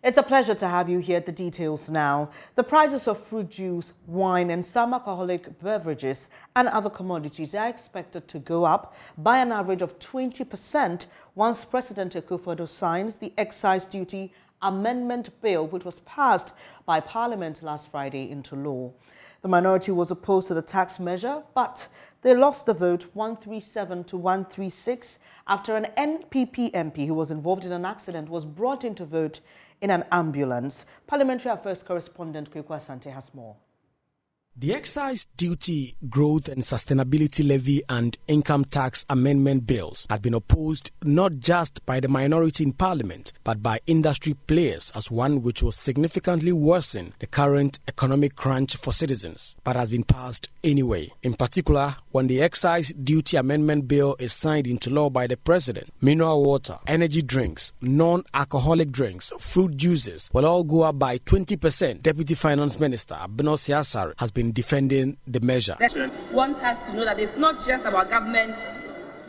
It's a pleasure to have you here. The details now. The prices of fruit juice, wine and some alcoholic beverages and other commodities are expected to go up by an average of 20% once President Akufo-Addo signs the excise duty amendment bill, which was passed by Parliament last Friday, into law. The minority was opposed to the tax measure, but they lost the vote 137 to 136 after an NPP MP who was involved in an accident was brought into vote in an ambulance. Parliamentary Affairs correspondent Kweku Asante has more. The Excise Duty, Growth and Sustainability Levy and Income Tax Amendment Bills had been opposed not just by the minority in Parliament, but by industry players as one which will significantly worsen the current economic crunch for citizens, but has been passed anyway. In particular, when the Excise Duty Amendment Bill is signed into law by the President, mineral water, energy drinks, non-alcoholic drinks, fruit juices will all go up by 20%. Deputy Finance Minister Abeno Siasare has been defending the measure. I want us to know that it's not just about government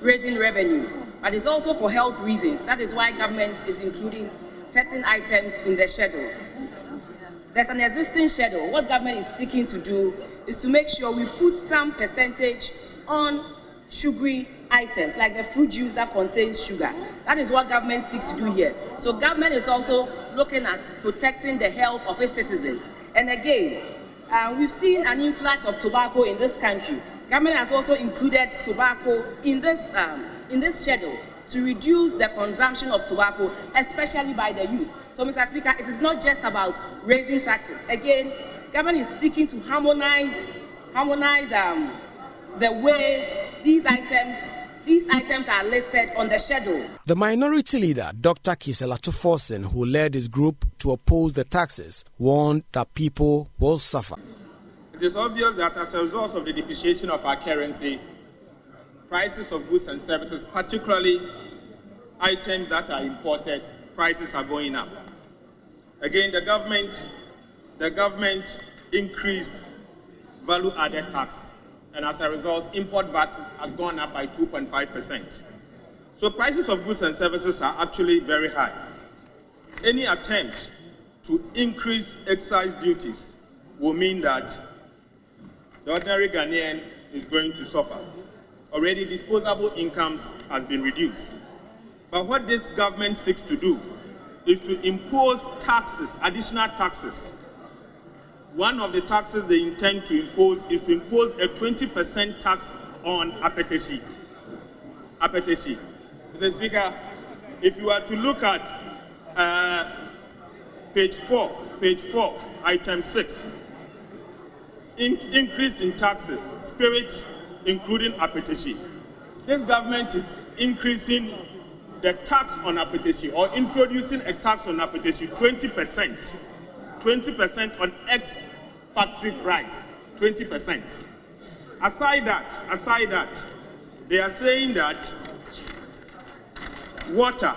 raising revenue, but it's also for health reasons. That is why government is including certain items in the schedule. There's an existing schedule. What government is seeking to do is to make sure we put some percentage on sugary items, like the fruit juice that contains sugar. That is what government seeks to do here. So government is also looking at protecting the health of its citizens. And again, we've seen an influx of tobacco in this country. Government has also included tobacco in this schedule to reduce the consumption of tobacco, especially by the youth. So, Mr. Speaker, it is not just about raising taxes. Again, government is seeking to harmonize the way these items are listed on the schedule. The minority leader, Dr. Kisela Tuforsen, who led his group to oppose the taxes, warned that people will suffer. It is obvious that as a result of the depreciation of our currency, prices of goods and services, particularly items that are imported, prices are going up. Again, the government increased value-added tax, and as a result, import VAT has gone up by 2.5%. So prices of goods and services are actually very high. Any attempt to increase excise duties will mean that the ordinary Ghanaian is going to suffer. Already disposable incomes has been reduced. But what this government seeks to do is to impose taxes, additional taxes. One of the taxes they intend to impose is to impose a 20% tax on apetite. Mr. Speaker, if you are to look at page 4, item 6, increase in taxes, spirit, including apetite. This government is increasing the tax on apetite, or introducing a tax on apetite, 20%. 20% on ex-factory price, 20%. Aside that, they are saying that water,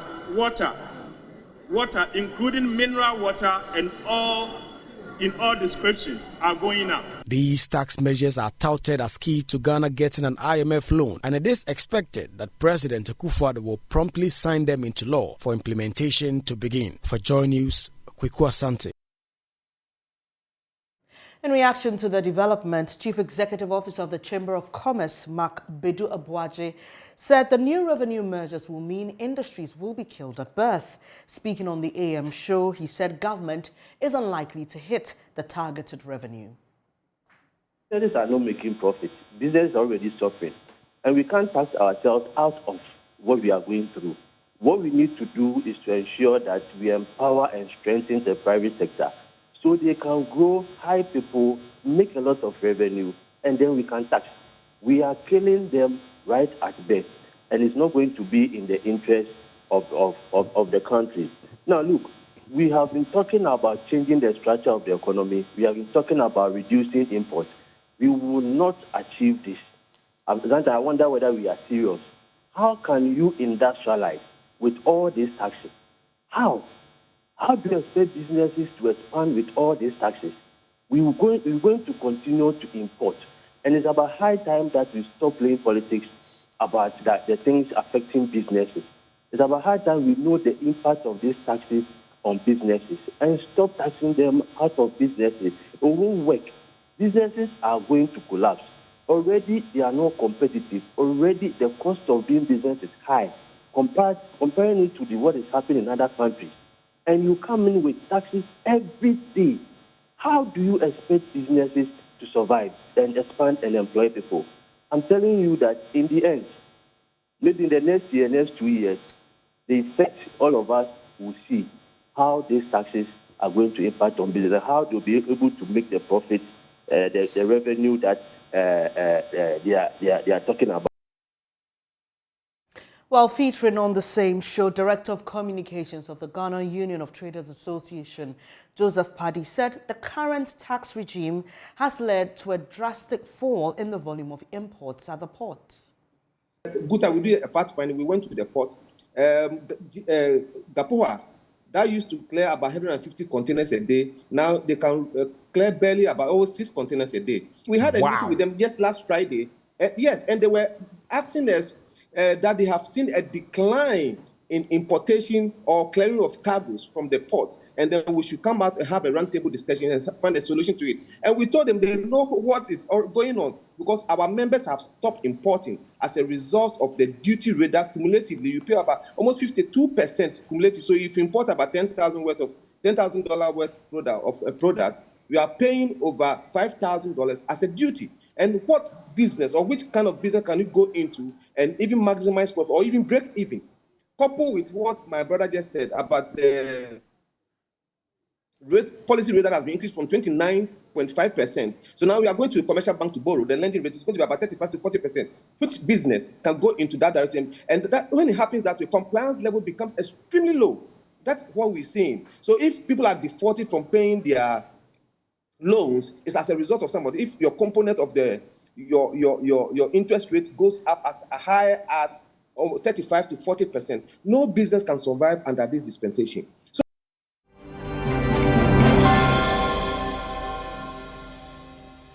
including mineral water and all in all descriptions, are going up. These tax measures are touted as key to Ghana getting an IMF loan, and it is expected that President Akufo-Addo will promptly sign them into law for implementation to begin. For Joy News, Kweku Asante. In reaction to the development, Chief Executive Officer of the Chamber of Commerce, Mark Bedu Abuaje, said the new revenue measures will mean industries will be killed at birth. Speaking on the AM show, he said government is unlikely to hit the targeted revenue. Businesses are not making profit. Business is already suffering. And we can't tax ourselves out of what we are going through. What we need to do is to ensure that we empower and strengthen the private sector so they can grow, hire people, make a lot of revenue, and then we can tax. We are killing them right at birth, and it's not going to be in the interest of the country. Now, look, we have been talking about changing the structure of the economy. We have been talking about reducing imports. We will not achieve this. I wonder whether we are serious. How can you industrialize with all these taxes? How? How do you expect businesses to expand with all these taxes? We're going to continue to import. And it's about high time that we stop playing politics about the things affecting businesses. It's about high time we know the impact of these taxes on businesses and stop taxing them out of businesses. It won't work. Businesses are going to collapse. Already, they are not competitive. Already, the cost of doing business is high. Comparing it to what is happening in other countries. And you come in with taxes every day. How do you expect businesses to survive and expand and employ people? I'm telling you that in the end, maybe in the next year, next 2 years, the effect all of us will see how these taxes are going to impact on business, how they'll be able to make the profit, the revenue that they are talking about. While featuring on the same show, Director of Communications of the Ghana Union of Traders Association, Joseph Paddy, said the current tax regime has led to a drastic fall in the volume of imports at the ports. Good time, we did a fact finding. We went to the port. Gapoa, that used to clear about 150 containers a day. Now they can clear barely about 6 containers a day. We had a meeting with them just last Friday. Yes, and they were asking us that they have seen a decline in importation or clearing of cargoes from the port, and then we should come out and have a roundtable discussion and find a solution to it. And we told them they know what is going on because our members have stopped importing as a result of the duty rate that cumulatively you pay about almost 52% cumulative. So if you import about $10,000 worth of a product, you are paying over $5,000 as a duty. And what business or which kind of business can you go into and even maximize profit or even break even? Coupled with what my brother just said about the policy rate that has been increased from 29.5%. So now we are going to the commercial bank to borrow. The lending rate is going to be about 35 to 40%. Which business can go into that direction? And that when it happens that way, compliance level becomes extremely low. That's what we're seeing. So if people are defaulted from paying their loans, it's as a result of somebody. If your component of your interest rate goes up as high as 35 to 40%, no business can survive under this dispensation.